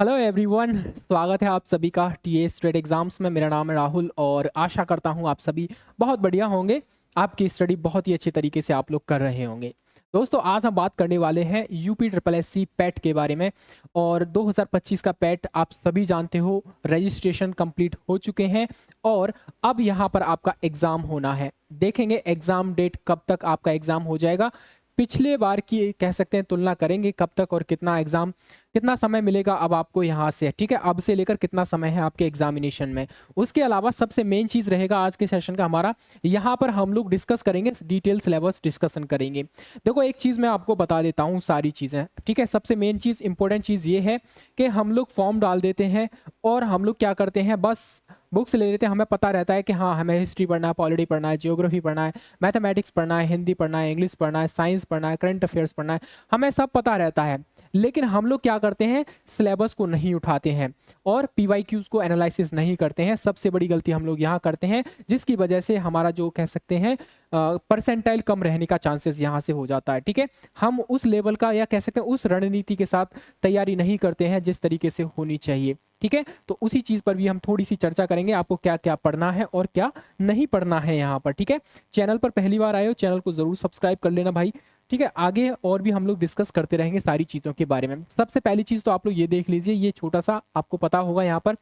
Hello everyone, स्वागत है आप सभी का टीए स्टेट एग्जाम्स में। मेरा नाम है राहुल और आशा करता हूं आप सभी बहुत बढ़िया होंगे। आपकी स्टडी बहुत ही अच्छे तरीके से आप लोग कर रहे होंगे। दोस्तों, आज हम बात करने वाले हैं UP triple S C PET के बारे में। और 2025 का पैट आप सभी जानते हो, रजिस्ट्रेशन कंप्लीट हो चुके हैं और अब यहाँ पर आपका एग्ज़ाम होना है। देखेंगे एग्ज़ाम डेट कब तक आपका एग्ज़ाम हो जाएगा। पिछले बार की कह सकते हैं तुलना करेंगे कब तक और कितना समय मिलेगा अब आपको यहाँ से, ठीक है, अब से लेकर कितना समय है आपके एग्जामिनेशन में। उसके अलावा सबसे मेन चीज रहेगा आज के सेशन का हमारा, यहाँ पर हम लोग डिस्कस करेंगे, डिटेल सिलेबस डिस्कशन करेंगे। देखो, एक चीज मैं आपको बता देता हूँ सारी चीजें, ठीक है। सबसे मेन चीज, इंपॉर्टेंट चीज ये है कि हम लोग फॉर्म डाल देते हैं और हम लोग क्या करते हैं, बस बुक्स ले लेते हैं। हमें पता रहता है कि हाँ, हमें हिस्ट्री पढ़ना है, पॉलिटी पढ़ना है, जियोग्राफी पढ़ना है, मैथमेटिक्स पढ़ना है, हिंदी पढ़ना है, इंग्लिश पढ़ना है, साइंस पढ़ना है, करंट अफेयर्स पढ़ना है, हमें सब पता रहता है। लेकिन हम लोग क्या करते हैं, सिलेबस को नहीं उठाते हैं और पीवाईक्यूज को एनालिसिस नहीं करते हैं। सबसे बड़ी गलती हम लोग यहाँ करते हैं, जिसकी वजह से हमारा जो कह सकते हैं परसेंटाइल कम रहने का चांसेस यहाँ से हो जाता है, ठीक है। हम उस लेवल का या कह सकते हैं उस रणनीति के साथ तैयारी नहीं करते हैं जिस तरीके से होनी चाहिए, ठीक है। तो उसी चीज पर भी हम थोड़ी सी चर्चा करेंगे, आपको क्या क्या पढ़ना है और क्या नहीं पढ़ना है यहाँ पर, ठीक है। चैनल पर पहली बार आए हो, चैनल को जरूर सब्सक्राइब कर लेना भाई, ठीक है। आगे और भी हम लोग डिस्कस करते रहेंगे सारी चीज़ों के बारे में। सबसे पहली चीज़ तो आप लोग ये देख लीजिए, ये छोटा सा आपको पता होगा यहाँ पर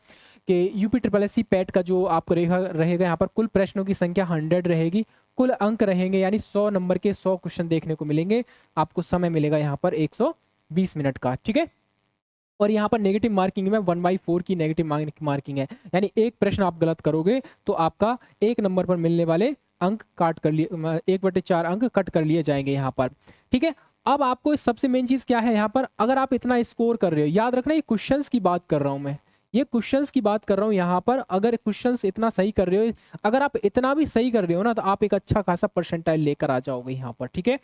कि UP triple S C PET का जो आपको रहेगा यहाँ पर कुल प्रश्नों की संख्या 100 रहेगी, कुल अंक रहेंगे, यानी 100 नंबर के 100 क्वेश्चन देखने को मिलेंगे। आपको समय मिलेगा यहाँ पर 120 मिनट का, ठीक है। और यहाँ पर नेगेटिव मार्किंग में 1/4 की नेगेटिव मार्किंग है, यानी एक प्रश्न आप गलत करोगे तो आपका एक नंबर पर मिलने वाले अंक काट कर लिए, 1/4 अंक कट कर लिए जाएंगे यहाँ पर, ठीक है। अब आपको सबसे मेन चीज क्या है यहाँ पर, अगर आप इतना स्कोर कर रहे हो, याद रखना ये क्वेश्चंस की बात कर रहा हूं मैं, ये क्वेश्चंस की बात कर रहा हूं यहाँ पर। अगर क्वेश्चंस इतना सही कर रहे हो, अगर आप इतना भी सही कर रहे हो ना, तो आप एक अच्छा खासा परसेंटाइल लेकर आ जाओगे यहाँ पर, ठीक है।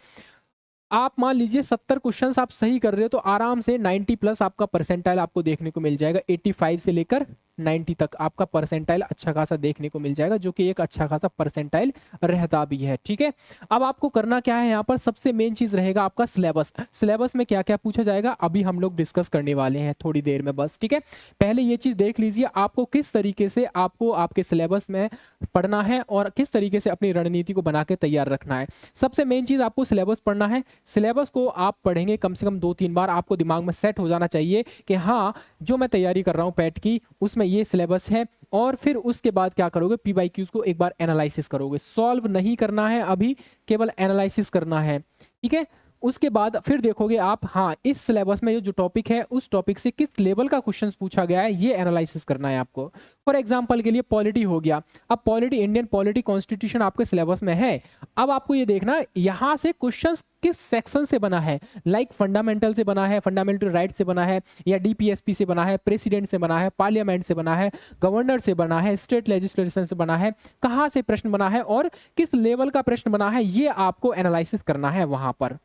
आप मान लीजिए 70 क्वेश्चंस आप सही कर रहे हो तो आराम से 90 प्लस आपका परसेंटाइल आपको देखने को मिल जाएगा। 85 से लेकर 90 तक आपका परसेंटाइल अच्छा खासा देखने को मिल जाएगा, जो कि एक अच्छा खासा परसेंटाइल रहता भी है, ठीक है। अब आपको करना क्या है यहाँ पर, सबसे मेन चीज रहेगा आपका सिलेबस। सिलेबस में क्या क्या पूछा जाएगा अभी हम लोग डिस्कस करने वाले हैं थोड़ी देर में, बस, ठीक है। पहले ये चीज देख लीजिए, आपको किस तरीके से आपको आपके सिलेबस में पढ़ना है और किस तरीके से अपनी रणनीति को बना के तैयार रखना है। सबसे मेन चीज, आपको सिलेबस पढ़ना है। सिलेबस को आप पढ़ेंगे कम से कम 2-3 बार, आपको दिमाग में सेट हो जाना चाहिए कि हाँ, जो मैं तैयारी कर रहा हूँ पैट की, उसमें ये सिलेबस है। और फिर उसके बाद क्या करोगे, पीवाईक्यूज को एक बार एनालिसिस करोगे। सॉल्व नहीं करना है अभी, केवल एनालिसिस करना है, ठीक है। उसके बाद फिर देखोगे आप, हाँ, इस सिलेबस में जो टॉपिक है उस टॉपिक से किस लेवल का क्वेश्चन पूछा गया है, ये एनालिसिस करना है आपको। फॉर एग्जांपल के लिए पॉलिटी हो गया, अब पॉलिटी, इंडियन पॉलिटी कॉन्स्टिट्यूशन आपके सिलेबस में है। अब आपको ये देखना यहाँ से क्वेश्चंस किस सेक्शन से बना है, लाइक फंडामेंटल से बना है, फंडामेंटल राइट से बना है, या डीपीएसपी से बना है, प्रेसिडेंट से बना है, पार्लियामेंट से बना है, गवर्नर से बना है, स्टेट लेजिस्लेशन से बना है, कहाँ से प्रश्न बना है और किस लेवल का प्रश्न बना है, ये आपको एनालिसिस करना है वहां पर,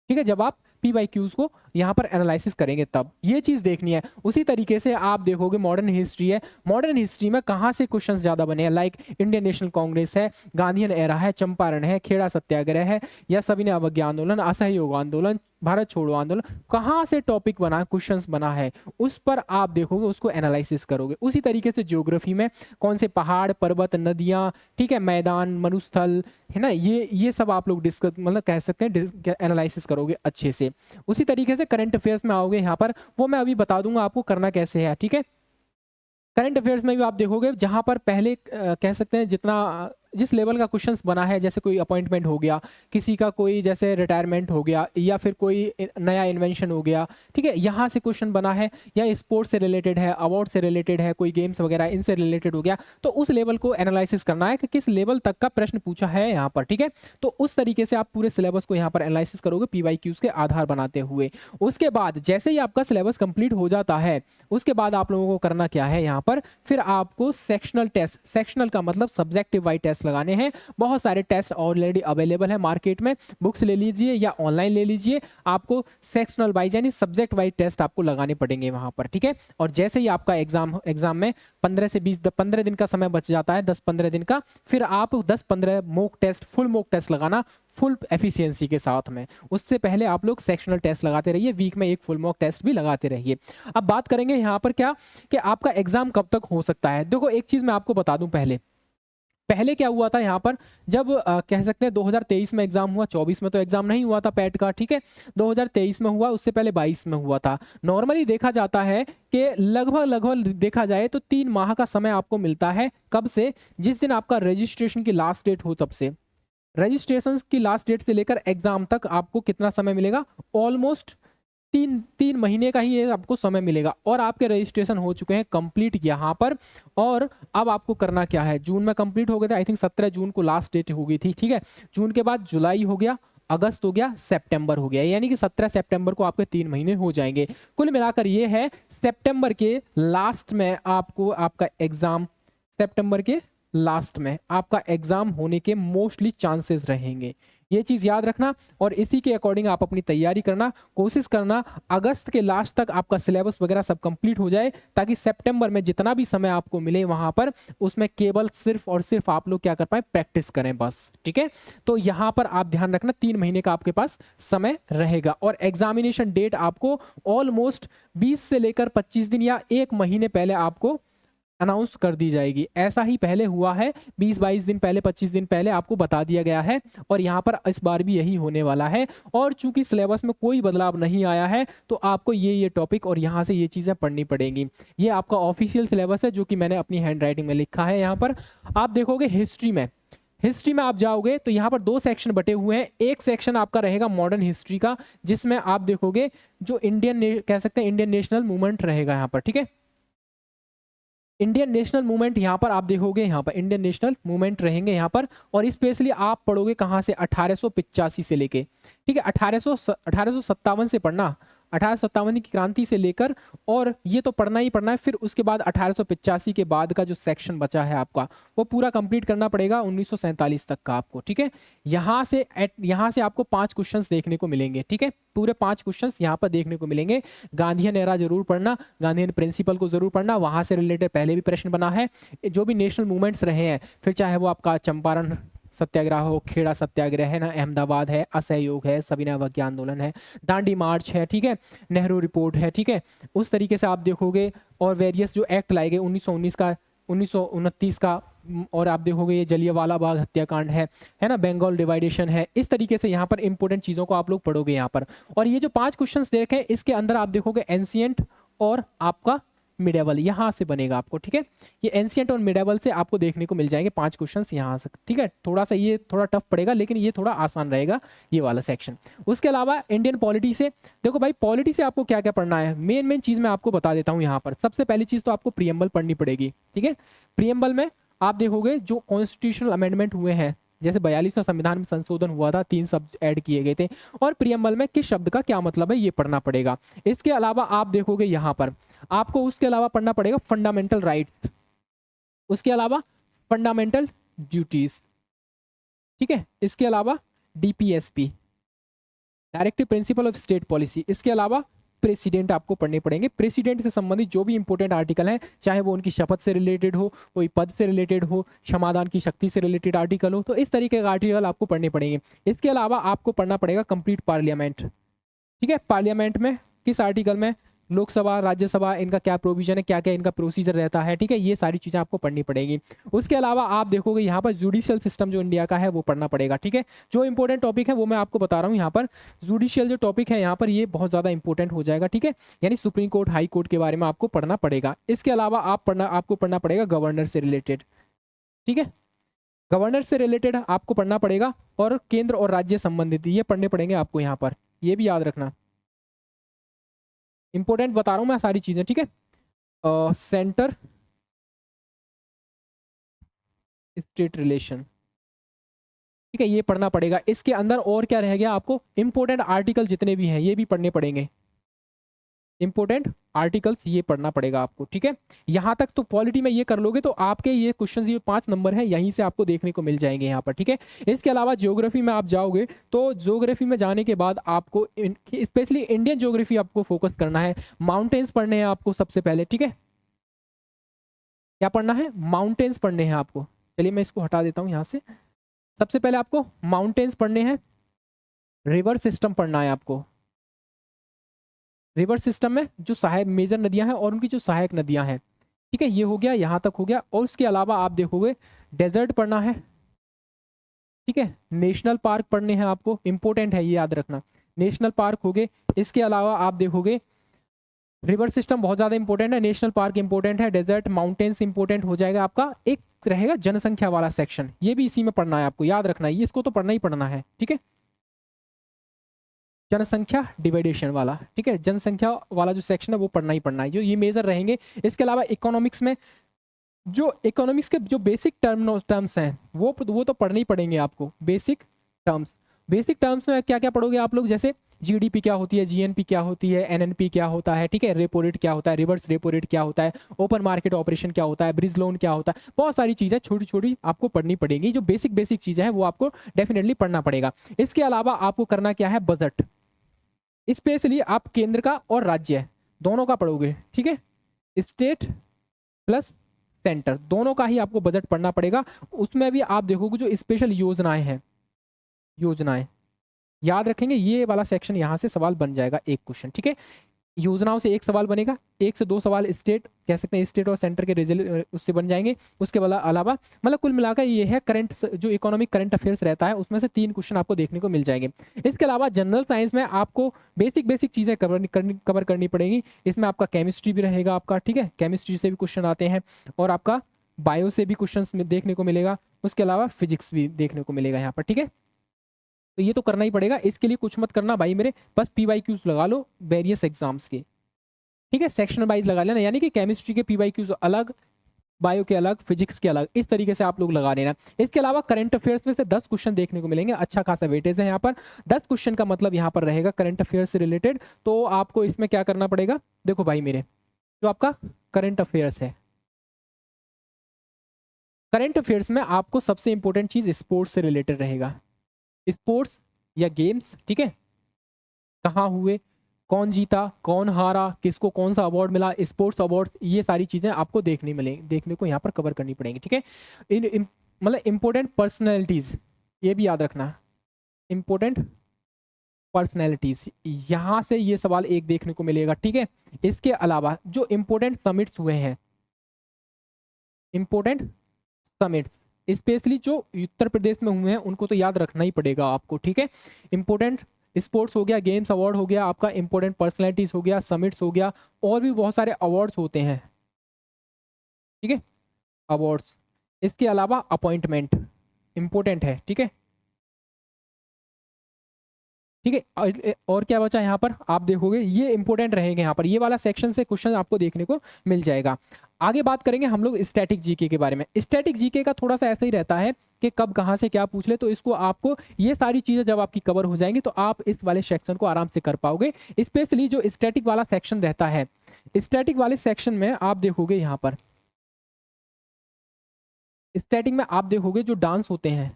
ठीक है। जब आप पीवाईक्यूज को यहाँ पर एनालिसिस करेंगे तब ये चीज देखनी है। उसी तरीके से आप देखोगे मॉडर्न हिस्ट्री है, मॉडर्न हिस्ट्री में कहाँ से क्वेश्चंस ज्यादा बने हैं, लाइक इंडियन नेशनल कांग्रेस है, गांधीयन एरा है, चंपारण है, खेड़ा सत्याग्रह है, या सविनय अवज्ञा आंदोलन, असहयोग आंदोलन, भारत छोड़ो आंदोलन, कहाँ से टॉपिक बना है, क्वेश्चंस बना है, उस पर आप देखोगे, उसको एनालिसिस करोगे। उसी तरीके से ज्योग्राफी में कौन से पहाड़, पर्वत, नदियां, ठीक है, मैदान, मरुस्थल है ना, ये सब आप लोग डिस्कस, मतलब कह सकते हैं एनालिसिस करोगे अच्छे से। उसी तरीके से करंट अफेयर्स में आओगे यहाँ पर, वो मैं अभी बता दूंगा आपको करना कैसे है, ठीक है। करंट अफेयर्स में भी आप देखोगे, जहां पर पहले कह सकते हैं जितना जिस लेवल का क्वेश्चंस बना है, जैसे कोई अपॉइंटमेंट हो गया किसी का, कोई जैसे रिटायरमेंट हो गया, या फिर कोई नया इन्वेंशन हो गया, ठीक है, यहाँ से क्वेश्चन बना है, या स्पोर्ट्स से रिलेटेड है, अवार्ड से रिलेटेड है, कोई गेम्स वगैरह इनसे रिलेटेड हो गया, तो उस लेवल को एनालिसिस करना है कि किस लेवल तक का प्रश्न पूछा है यहाँ पर, ठीक है। तो उस तरीके से आप पूरे सिलेबस को यहाँ पर एनालिसिस करोगे पीवाईक्यूज के आधार बनाते हुए। उसके बाद जैसे ही आपका सिलेबस कंप्लीट हो जाता है, उसके बाद आप लोगों को करना क्या है यहाँ पर, फिर आपको सेक्शनल टेस्ट, सेक्शनल का मतलब सब्जेक्टिव वाइज टेस्ट लगाने हैं। बहुत सारे टेस्ट ऑलरेडी अवेलेबल है मार्केट में, बुक्स ले लीजिए या ऑनलाइन ले लीजिए, आपको सेक्शनल वाइज यानी सब्जेक्ट वाइज टेस्ट आपको लगाने पड़ेंगे वहां पर, ठीक है। और जैसे ही आपका एग्जाम में 15 से 15 दिन का समय बच जाता है, 10-15 दिन का, फिर आप 10-15 mock test, full mock test लगाना। फुल एफिशिएंसी के साथ में। उससे पहले आप लोग सेक्शनल टेस्ट लगाते रहिए, वीक में एक फुल मॉक टेस्ट भी लगाते रहिए। अब बात करेंगे यहाँ पर क्या कि आपका एग्जाम कब तक हो सकता है। देखो एक चीज मैं आपको बता दूं, पहले पहले क्या हुआ था यहाँ पर, जब कह सकते हैं 2023 में एग्जाम हुआ, 24 में तो एग्जाम नहीं हुआ था पैट का, ठीक है, 2023 में हुआ, उससे पहले 22 में हुआ था। नॉर्मली देखा जाता है कि लगभग लगभग देखा जाए तो 3 माह का समय आपको मिलता है। कब से? जिस दिन आपका रजिस्ट्रेशन की लास्ट डेट हो तब से। रजिस्ट्रेशन की लास्ट डेट से लेकर एग्जाम तक आपको कितना समय मिलेगा? ऑलमोस्ट तीन तीन महीने का ही ये आपको समय मिलेगा। और आपके रजिस्ट्रेशन हो चुके हैं कंप्लीट यहाँ पर। और अब आपको करना क्या है, जून में कंप्लीट हो गए थे, आई थिंक 17 जून को लास्ट डेट हो गई थी, ठीक है। जून के बाद जुलाई हो गया, अगस्त हो गया, सितंबर हो गया, यानी कि 17 सितंबर को आपके 3 महीने हो जाएंगे। कुल मिलाकर ये है सितंबर के लास्ट में आपको आपका एग्जाम, सितंबर के लास्ट में आपका एग्जाम होने के मोस्टली चांसेस रहेंगे। ये चीज याद रखना और इसी के अकॉर्डिंग आप अपनी तैयारी करना, कोशिश करना अगस्त के लास्ट तक आपका सिलेबस वगैरह सब कंप्लीट हो जाए, ताकि सितंबर में जितना भी समय आपको मिले वहां पर उसमें केवल सिर्फ और सिर्फ आप लोग क्या कर पाए, प्रैक्टिस करें बस, ठीक है। तो यहां पर आप ध्यान रखना 3 महीने का आपके पास समय रहेगा और एग्जामिनेशन डेट आपको ऑलमोस्ट 20 से लेकर 25 दिन या 1 महीने पहले आपको अनाउंस कर दी जाएगी। ऐसा ही पहले हुआ है, 20-22 दिन पहले, 25 दिन पहले आपको बता दिया गया है और यहाँ पर इस बार भी यही होने वाला है। और चूंकि सिलेबस में कोई बदलाव नहीं आया है तो आपको ये टॉपिक और यहाँ से ये चीज़ें पढ़नी पड़ेंगी। ये आपका ऑफिशियल सिलेबस है जो कि मैंने अपनी हैंड राइटिंग में लिखा है। यहाँ पर आप देखोगे हिस्ट्री में आप जाओगे तो यहाँ पर 2 सेक्शन बटे हुए हैं। एक सेक्शन आपका रहेगा मॉडर्न हिस्ट्री का, जिसमें आप देखोगे जो इंडियन कह सकते हैं इंडियन नेशनल मूवमेंट रहेगा यहाँ पर, ठीक है। इंडियन नेशनल मूवमेंट यहाँ पर आप देखोगे, यहाँ पर इंडियन नेशनल मूवमेंट रहेंगे यहाँ पर। और स्पेशली आप पढ़ोगे कहाँ से, 1885 से लेके, ठीक है, 1857 से पढ़ना, 1857 की क्रांति से लेकर, और ये तो पढ़ना ही पढ़ना है। फिर उसके बाद 1885 के बाद का जो सेक्शन बचा है आपका वो पूरा कंप्लीट करना पड़ेगा 1947 तक का आपको, ठीक है। यहाँ से आपको 5 क्वेश्चंस देखने को मिलेंगे, ठीक है, पूरे 5 क्वेश्चंस यहाँ पर देखने को मिलेंगे। गांधीयन एरा जरूर पढ़ना, गांधीयन प्रिंसिपल को जरूर पढ़ना, वहां से रिलेटेड पहले भी प्रश्न बना है। जो भी नेशनल मूवमेंट्स रहे हैं, फिर चाहे वो आपका चंपारण सत्याग्रह हो, खेड़ा सत्याग्रह है ना, अहमदाबाद है, असहयोग है, सविनय अवज्ञा आंदोलन है, दांडी मार्च है, ठीक है, नेहरू रिपोर्ट है, ठीक है। उस तरीके से आप देखोगे और वेरियस जो एक्ट लाए गए 1919 का, 1929 का, और आप देखोगे ये जलियांवाला बाग हत्याकांड है ना, बंगाल डिवाइडेशन है। इस तरीके से यहाँ पर इंपॉर्टेंट चीजों को आप लोग पढ़ोगे यहाँ पर। और ये जो 5 क्वेश्चंस देखे इसके अंदर आप देखोगे एंशिएंट और आपका मिडेवल यहाँ से बनेगा आपको, ठीक है। ये एंशिएंट और मिडेवल से आपको देखने को मिल जाएंगे 5 क्वेश्चंस यहाँ से, ठीक है। थोड़ा सा ये थोड़ा टफ पड़ेगा लेकिन ये थोड़ा आसान रहेगा ये वाला सेक्शन। उसके अलावा इंडियन पॉलिटी से, देखो भाई पॉलिटी से आपको क्या क्या पढ़ना है, मेन चीज मैं आपको बता देता हूँ यहाँ पर। सबसे पहली चीज तो आपको प्रियम्बल पढ़नी पड़ेगी, ठीक है। प्रियम्बल में आप देखोगे जो कॉन्स्टिट्यूशनल अमेंडमेंट हुए हैं, जैसे 42वां संविधान में संशोधन हुआ था, 3 शब्द ऐड किए गए थे, और प्रियम्बल में किस शब्द का क्या मतलब है ये पढ़ना पड़ेगा। इसके अलावा आप देखोगे यहाँ पर आपको उसके अलावा पढ़ना पड़ेगा फंडामेंटल राइट्स, उसके अलावा फंडामेंटल ड्यूटीज, ठीक है। इसके अलावा DPSP, directive principle of state policy. इसके अलावा प्रेसिडेंट आपको पढ़ने पड़ेंगे। प्रेसिडेंट से संबंधित जो भी इंपॉर्टेंट आर्टिकल हैं, चाहे वो उनकी शपथ से रिलेटेड हो, कोई पद से रिलेटेड हो, क्षमादान की शक्ति से रिलेटेड आर्टिकल हो, तो इस तरीके का आर्टिकल आपको पढ़ने पड़ेंगे। इसके अलावा आपको पढ़ना पड़ेगा कंप्लीट पार्लियामेंट, ठीक है। पार्लियामेंट में किस आर्टिकल में लोकसभा राज्यसभा इनका क्या प्रोविजन है, क्या क्या इनका प्रोसीजर रहता है, ठीक है, ये सारी चीजें आपको पढ़नी पड़ेगी। उसके अलावा आप देखोगे यहाँ पर जुडिशियल सिस्टम जो इंडिया का है वो पढ़ना पड़ेगा, ठीक है। जो इंपॉर्टेंट टॉपिक है वो मैं आपको बता रहा हूँ यहाँ पर। जुडिशियल जो टॉपिक है यहाँ पर ये बहुत ज्यादा इंपॉर्टेंट हो जाएगा, ठीक है, यानी सुप्रीम कोर्ट हाई कोर्ट के बारे में आपको पढ़ना पड़ेगा। इसके अलावा आपको पढ़ना पड़ेगा गवर्नर से रिलेटेड, ठीक है, गवर्नर से रिलेटेड आपको पढ़ना पड़ेगा, और केंद्र और राज्य संबंधित ये पढ़ने पड़ेंगे आपको यहाँ पर, ये भी याद रखना। इंपॉर्टेंट बता रहा हूं मैं सारी चीजें, ठीक है। सेंटर स्टेट रिलेशन, ठीक है, ये पढ़ना पड़ेगा। इसके अंदर और क्या रह गया, आपको इंपॉर्टेंट आर्टिकल जितने भी हैं ये भी पढ़ने पड़ेंगे, इंपॉर्टेंट आर्टिकल्स ये पढ़ना पड़ेगा आपको, ठीक है। यहां तक तो पॉलिटी में ये कर लोगे तो आपके ये क्वेश्चन, ये 5 नंबर हैं यहीं से आपको देखने को मिल जाएंगे यहाँ पर, ठीक है। इसके अलावा ज्योग्राफी में आप जाओगे तो ज्योग्राफी में जाने के बाद आपको स्पेशली इंडियन ज्योग्राफी आपको फोकस करना है। माउंटेन्स पढ़ने हैं आपको सबसे पहले, ठीक है। क्या पढ़ना है, माउंटेन्स पढ़ने हैं आपको। चलिए मैं इसको हटा देता हूँ यहाँ से। सबसे पहले आपको माउंटेन्स पढ़ने हैं, रिवर सिस्टम पढ़ना है आपको। रिवर सिस्टम में जो सहायक मेजर नदियां हैं और उनकी जो सहायक नदियां हैं, ठीक है, ये हो गया, यहाँ तक हो गया। और उसके अलावा आप देखोगे डेजर्ट पढ़ना है, ठीक है, नेशनल पार्क पढ़ने हैं आपको, इंपॉर्टेंट है ये याद रखना, नेशनल पार्क हो गए। इसके अलावा आप देखोगे रिवर सिस्टम बहुत ज्यादा इंपॉर्टेंट है, नेशनल पार्क इंपॉर्टेंट है, डेजर्ट माउंटेन्स इंपॉर्टेंट हो जाएगा आपका। एक रहेगा जनसंख्या वाला सेक्शन, ये भी इसी में पढ़ना है आपको, याद रखना है ये, इसको तो पढ़ना ही पढ़ना है, ठीक है, जनसंख्या डिवाइडेशन वाला, ठीक है, जनसंख्या वाला जो सेक्शन है वो पढ़ना ही पढ़ना है, जो ये मेजर रहेंगे। इसके अलावा इकोनॉमिक्स में जो इकोनॉमिक्स के जो बेसिक टर्म्स हैं वो तो पढ़ने ही पड़ेंगे आपको, बेसिक टर्म्स। बेसिक टर्म्स में क्या क्या पढ़ोगे आप लोग, जैसे जीडीपी क्या होती है, जीएनपी क्या होती है, एनएनपी क्या होता है, ठीक है, रेपो रेट क्या होता है, रिवर्स रेपो रेट क्या होता है, ओपन मार्केट ऑपरेशन क्या होता है, ब्रिज लोन क्या होता है, बहुत सारी चीज़ें छोटी छोटी आपको पढ़नी पड़ेगी। जो बेसिक बेसिक चीज़ें हैं वो आपको डेफिनेटली पढ़ना पड़ेगा। इसके अलावा आपको करना क्या है, बजट, स्पेशली आप केंद्र का और राज्य दोनों का पढ़ोगे, ठीक है, स्टेट प्लस सेंटर दोनों का ही आपको बजट पढ़ना पड़ेगा। उसमें भी आप देखोगे जो स्पेशल योजनाएं हैं, योजनाएं याद रखेंगे, ये वाला सेक्शन यहां से सवाल बन जाएगा एक क्वेश्चन, ठीक है, योजनाओं से एक सवाल बनेगा, एक से दो सवाल स्टेट कह सकते हैं, स्टेट और सेंटर के रिजल्ट उससे बन जाएंगे। उसके अलावा मतलब कुल मिलाकर ये है करंट जो इकोनॉमिक करंट अफेयर्स रहता है उसमें से 3 क्वेश्चन आपको देखने को मिल जाएंगे। इसके अलावा जनरल साइंस में आपको बेसिक बेसिक चीज़ें कवर करनी पड़ेगी। इसमें आपका केमिस्ट्री भी रहेगा आपका, ठीक है, केमिस्ट्री से भी क्वेश्चन आते हैं और आपका बायो से भी क्वेश्चन देखने को मिलेगा। उसके अलावा फिजिक्स भी देखने को मिलेगा यहाँ पर, ठीक है, तो ये तो करना ही पड़ेगा। इसके लिए कुछ मत करना भाई मेरे, बस PYQs लगा लो वेरियस एग्जाम्स के, ठीक है, सेक्शन वाइज लगा लेना, यानी कि केमिस्ट्री के PYQs अलग, बायो के अलग, फिजिक्स के अलग, इस तरीके से आप लोग लगा लेना। इसके अलावा करंट अफेयर्स में से 10 क्वेश्चन देखने को मिलेंगे, अच्छा खासा वेटेज है यहाँ पर। 10 क्वेश्चन का मतलब यहाँ पर रहेगा करंट अफेयर्स से रिलेटेड। तो आपको इसमें क्या करना पड़ेगा, देखो भाई मेरे, जो आपका करंट अफेयर्स है, करंट अफेयर्स में आपको सबसे इंपॉर्टेंट चीज स्पोर्ट्स से रिलेटेड रहेगा, स्पोर्ट्स या गेम्स, ठीक है, कहाँ हुए, कौन जीता, कौन हारा, किसको कौन सा अवार्ड मिला, स्पोर्ट्स अवार्ड्स, ये सारी चीजें आपको देखने को यहाँ पर कवर करनी पड़ेंगी, ठीक है। मतलब इंपॉर्टेंट पर्सनैलिटीज, ये भी याद रखना, इंपॉर्टेंट पर्सनैलिटीज, यहाँ से ये सवाल एक देखने को मिलेगा, ठीक है। इसके अलावा जो इंपॉर्टेंट समिट्स हुए हैं, इंपॉर्टेंट समिट्स स्पेशली जो उत्तर प्रदेश में हुए हैं उनको तो याद रखना ही पड़ेगा आपको, ठीक है। इंपॉर्टेंट स्पोर्ट्स हो गया, गेम्स अवार्ड हो गया आपका, इंपॉर्टेंट पर्सनैलिटीज हो गया, समिट्स हो गया, और भी बहुत सारे अवार्ड्स होते हैं, ठीक है, अवार्ड्स। इसके अलावा अपॉइंटमेंट इंपॉर्टेंट है, ठीक है, ठीक है। और क्या बचा यहाँ पर, आप देखोगे ये इंपॉर्टेंट रहेंगे यहाँ पर, ये वाला सेक्शन से क्वेश्चन आपको देखने को मिल जाएगा। आगे बात करेंगे हम लोग स्टैटिक जीके के बारे में। स्टैटिक जीके का थोड़ा सा ऐसा ही रहता है कि कब कहाँ से क्या पूछ ले, तो इसको आपको ये सारी चीजें जब आपकी कवर हो जाएंगी तो आप इस वाले सेक्शन को आराम से कर पाओगे। स्पेशली जो स्टैटिक वाला सेक्शन रहता है, स्टैटिक वाले सेक्शन में आप देखोगे यहाँ पर, स्टैटिक में आप देखोगे जो डांस होते हैं,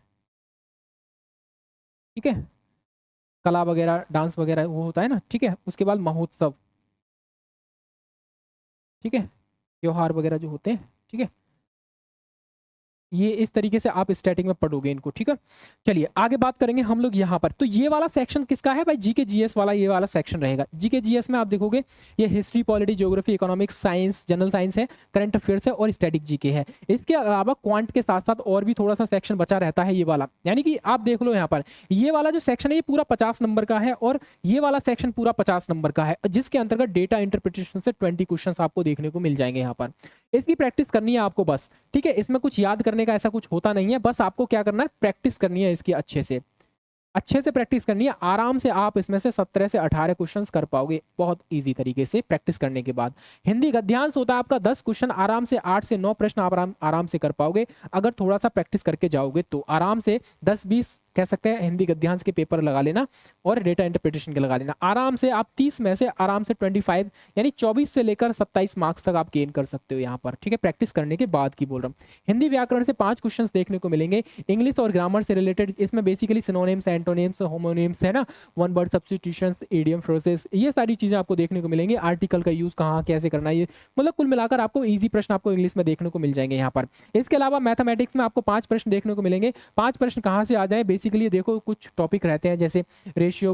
ठीक है, कला वगैरह, डांस वगैरह वो होता है ना, ठीक है। उसके बाद महोत्सव, ठीक है, त्योहार वगैरह जो होते हैं, ठीक है, ये इस तरीके से आप स्टैटिक में पढ़ोगे इनको, ठीक है। चलिए आगे बात करेंगे हम लोग यहाँ पर। तो ये वाला सेक्शन किसका है भाई, जीके जीएस वाला ये वाला सेक्शन रहेगा। जीके जीएस में आप देखोगे ये history, polity, geography, economics, science, general science है, करंट अफेयर्स है और स्टैटिक जीके है। इसके अलावा क्वांट के साथ साथ और भी थोड़ा सा सेक्शन बचा रहता है ये वाला, यानी कि आप देख लो यहाँ पर ये वाला जो सेक्शन है ये पूरा 50 नंबर का है और ये वाला सेक्शन पूरा 50 नंबर का है, जिसके अंतर्गत डेटा इंटरप्रिटेशन से 20 क्वेश्चन आपको देखने को मिल जाएंगे यहाँ पर। इसकी प्रैक्टिस करनी है आपको बस, ठीक है, इसमें कुछ याद करने का ऐसा कुछ होता नहीं है, बस आपको क्या करना है, प्रैक्टिस करनी है इसकी, अच्छे से प्रैक्टिस करनी है। आराम से आप इसमें से 17 से 18 क्वेश्चंस कर पाओगे बहुत इजी तरीके से प्रैक्टिस करने के बाद। हिंदी गद्यांश होता है आपका 10 क्वेश्चन, आराम से 8 से 9 प्रश्न आप आराम से कर पाओगे अगर थोड़ा सा प्रैक्टिस करके जाओगे तो। आराम से 10-20 कह सकते हैं हिंदी गद्यांश के पेपर लगा लेना और डेटा इंटरप्रिटेशन के लगा लेना। आराम से आप 30 में से आराम से 25 यानी 24 से लेकर 27 मार्क्स तक आप गेन कर सकते हो यहाँ पर, ठीक है, प्रैक्टिस करने के बाद की बोल रहा हूँ। हिंदी व्याकरण से 5 क्वेश्चंस देखने को मिलेंगे। इंग्लिश और ग्रामर से रिलेटेड इसमें बेसिकली सिनोनिम्स, एंटोनिम्स, होमोनिम्स है ना, one word substitutions, idiom, phrases, ये सारी चीजें आपको देखने को मिलेंगी। आर्टिकल का यूज कहाँ कैसे करना है, ये मतलब कुल मिलाकर आपको ईजी प्रश्न आपको इंग्लिश में देखने को मिल जाएंगे यहाँ पर। इसके अलावा मैथमेटिक्स में आपको 5 प्रश्न देखने को मिलेंगे। 5 प्रश्न कहाँ से आ जाए, बेसिकली देखो कुछ टॉपिक रहते हैं जैसे रेशियो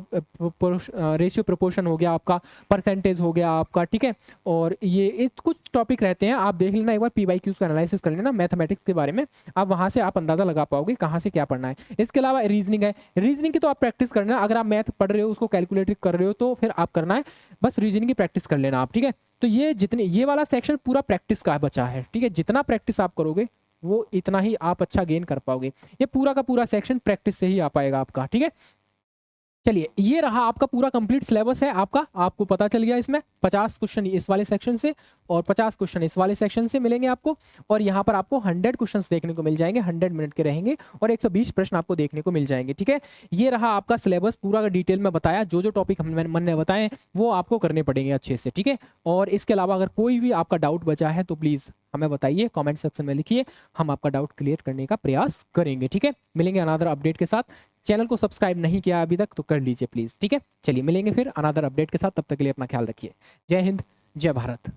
प्रोपोर्शन हो गया आपका, परसेंटेज हो गया आपका, ठीक है। और ये कुछ टॉपिक रहते हैं, आप देख लेना एक बार, PYQs का एनालिसिस कर लेना मैथमेटिक्स के बारे में, आप वहां से आप अंदाजा लगा पाओगे कहाँ से क्या पढ़ना है। इसके अलावा रीजनिंग है, रीजनिंग की तो आप प्रैक्टिस करना, अगर आप मैथ पढ़ रहे हो उसको कैलकुलेट कर रहे हो तो फिर आप करना है, बस रीजनिंग की प्रैक्टिस कर लेना आप, ठीक है। तो ये वाला सेक्शन पूरा प्रैक्टिस का बचा है, ठीक है। जितना प्रैक्टिस आप करोगे वो इतना ही आप अच्छा गेन कर पाओगे। ये पूरा का पूरा सेक्शन प्रैक्टिस से ही आ पाएगा आपका, ठीक है। चलिए, ये रहा आपका पूरा कंप्लीट सिलेबस है आपका, आपको पता चल गया। इसमें 50 क्वेश्चन इस वाले सेक्शन से और 50 क्वेश्चन इस वाले सेक्शन से मिलेंगे आपको, और यहाँ पर आपको 100 क्वेश्चंस देखने को मिल जाएंगे, 100 मिनट के रहेंगे, और 120 प्रश्न आपको देखने को मिल जाएंगे, ठीक है। ये रहा आपका सिलेबस पूरा डिटेल में बताया, जो जो टॉपिक मैंने बताए वो आपको करने पड़ेंगे अच्छे से, ठीक है। और इसके अलावा अगर कोई भी आपका डाउट बचा है तो प्लीज़ हमें बताइए, कमेंट सेक्शन में लिखिए, हम आपका डाउट क्लियर करने का प्रयास करेंगे, ठीक है। मिलेंगे अनदर अपडेट के साथ। चैनल को सब्सक्राइब नहीं किया अभी तक तो कर लीजिए प्लीज़, ठीक है। चलिए मिलेंगे फिर अनदर अपडेट के साथ, तब तक के लिए अपना ख्याल रखिए। जय हिंद, जय भारत।